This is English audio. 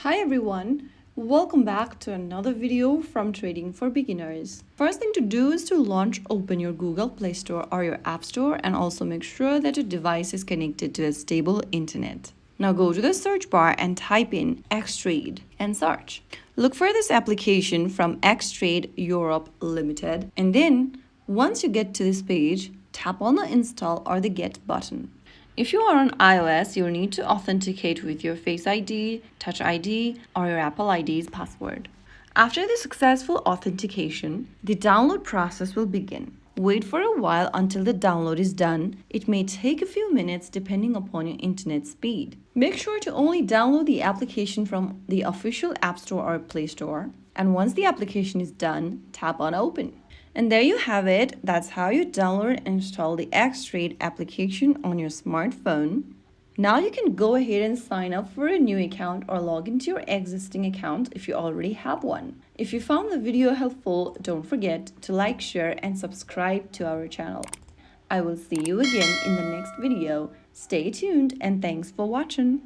Hi everyone, welcome back to another video from Trading for Beginners. First thing to do is to open your Google Play Store or your App Store and also make sure that your device is connected to a stable internet. Now go to the search bar and type in XTrade and search. Look for this application from XTrade Europe Limited, and then once you get to this page, tap on the install or the get button. If you are on iOS, you'll need to authenticate with your Face ID, Touch ID, or your Apple ID's password. After the successful authentication, the download process will begin. Wait for a while until the download is done. It may take a few minutes depending upon your internet speed. Make sure to only download the application from the official App Store or Play Store. And once the application is done, tap on Open. And there you have it. That's how you download and install the XTrade application on your smartphone. Now you can go ahead and sign up for a new account or log into your existing account if you already have one. If you found the video helpful, don't forget to like, share, and subscribe to our channel. I will see you again in the next video. Stay tuned and thanks for watching.